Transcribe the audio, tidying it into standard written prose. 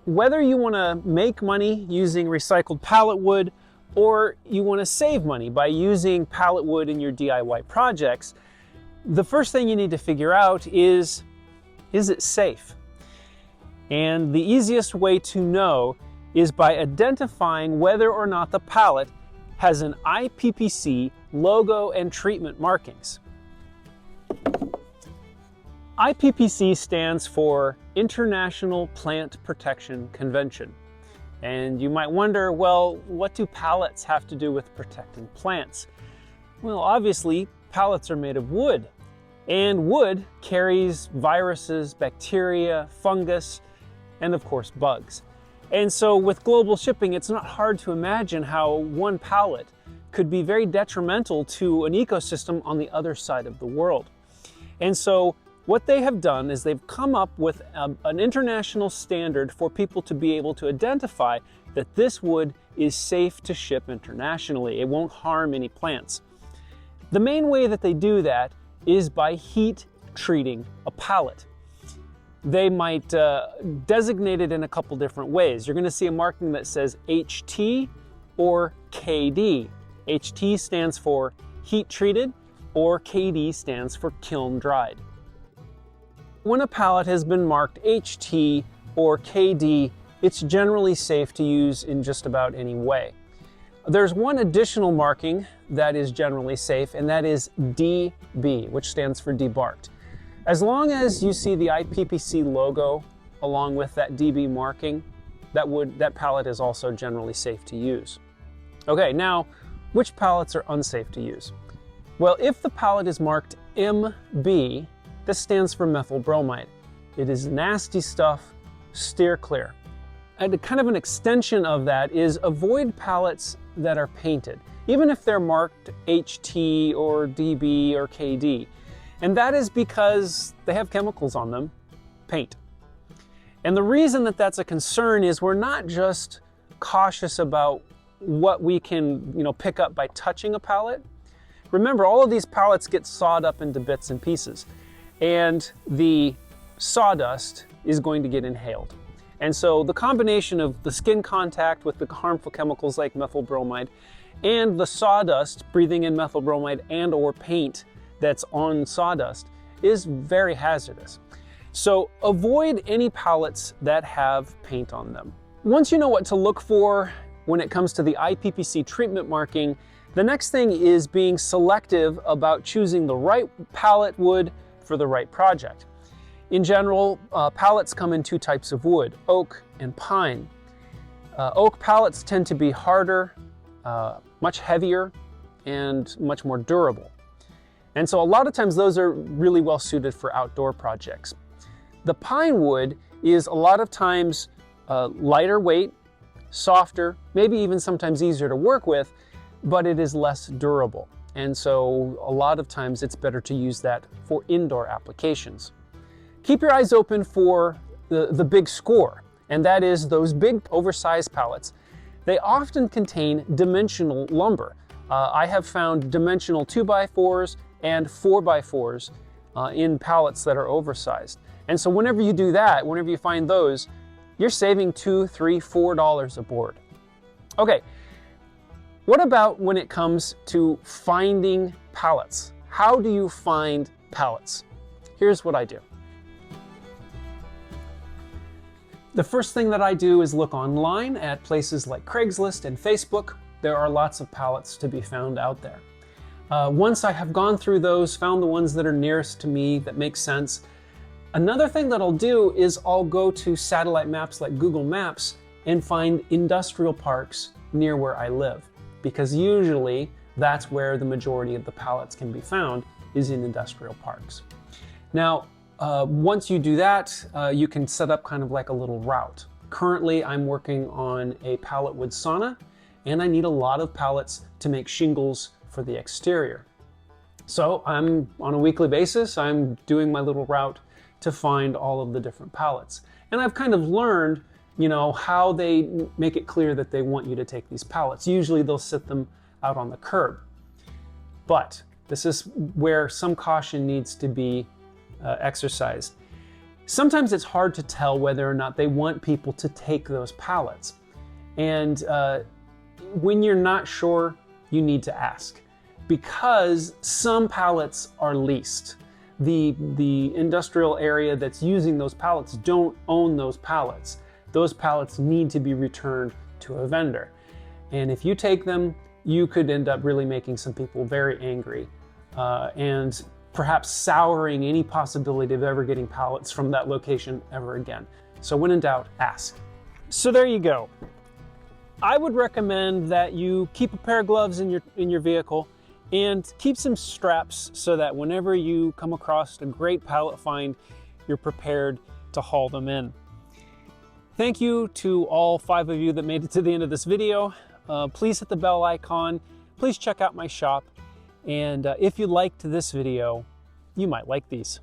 whether you want to make money using recycled pallet wood or you want to save money by using pallet wood in your DIY projects, the first thing you need to figure out is it safe? And the easiest way to know is by identifying whether or not the pallet has an IPPC logo and treatment markings. IPPC stands for International Plant Protection Convention. And you might wonder, well, what do pallets have to do with protecting plants? Well, obviously, pallets are made of wood, and wood carries viruses, bacteria, fungus, and of course, bugs. And so with global shipping, it's not hard to imagine how one pallet could be very detrimental to an ecosystem on the other side of the world. And so what they have done is they've come up with an international standard for people to be able to identify that this wood is safe to ship internationally. It won't harm any plants. The main way that they do that is by heat treating a pallet. They might designate it in a couple different ways. You're going to see a marking that says HT or KD. HT stands for heat treated, or KD stands for kiln dried. When a pallet has been marked HT or KD, it's generally safe to use in just about any way. There's one additional marking that is generally safe, and that is DB, which stands for debarked. As long as you see the IPPC logo along with that DB marking, that pallet is also generally safe to use. Okay, now, which pallets are unsafe to use? Well, if the pallet is marked MB, this stands for methyl bromide. It is nasty stuff, steer clear. And kind of an extension of that is avoid pallets that are painted, even if they're marked HT or DB or KD. And that is because they have chemicals on them, paint. And the reason that that's a concern is we're not just cautious about what we can, pick up by touching a pallet. Remember, all of these pallets get sawed up into bits and pieces, and the sawdust is going to get inhaled. And so the combination of the skin contact with the harmful chemicals like methyl bromide and the sawdust breathing in methyl bromide and or paint that's on sawdust is very hazardous. So avoid any pallets that have paint on them. Once you know what to look for when it comes to the IPPC treatment marking, the next thing is being selective about choosing the right pallet wood for the right project. In general, pallets come in two types of wood, oak and pine. Oak pallets tend to be harder, much heavier, and much more durable. And so a lot of times those are really well suited for outdoor projects. The pine wood is a lot of times lighter weight, softer, maybe even sometimes easier to work with, but it is less durable. And so a lot of times it's better to use that for indoor applications. Keep your eyes open for the big score, and that is those big oversized pallets. They often contain dimensional lumber. I have found dimensional 2x4s and 4x4s in pallets that are oversized. And so whenever you do that, whenever you find those, you're saving $2, $3, $4 a board. Okay, what about when it comes to finding pallets? How do you find pallets? Here's what I do. The first thing that I do is look online at places like Craigslist and Facebook. There are lots of pallets to be found out there. Once I have gone through those, found the ones that are nearest to me that make sense, another thing that I'll do is I'll go to satellite maps like Google Maps and find industrial parks near where I live, because usually that's where the majority of the pallets can be found, is in industrial parks. Now, once you do that, you can set up kind of like a little route. Currently, I'm working on a pallet wood sauna, and I need a lot of pallets to make shingles for the exterior. So I'm on a weekly basis, I'm doing my little route to find all of the different pallets. And I've kind of learned, how they make it clear that they want you to take these pallets. Usually they'll sit them out on the curb. But this is where some caution needs to be exercised. Sometimes it's hard to tell whether or not they want people to take those pallets. And when you're not sure, you need to ask, because some pallets are leased. The industrial area that's using those pallets don't own those pallets. Those pallets need to be returned to a vendor. And if you take them, you could end up really making some people very angry and perhaps souring any possibility of ever getting pallets from that location ever again. So when in doubt, ask. So there you go. I would recommend that you keep a pair of gloves in your vehicle and keep some straps so that whenever you come across a great pallet find, you're prepared to haul them in. Thank you to all 5 of you that made it to the end of this video. Please hit the bell icon. Please check out my shop. And if you liked this video, you might like these.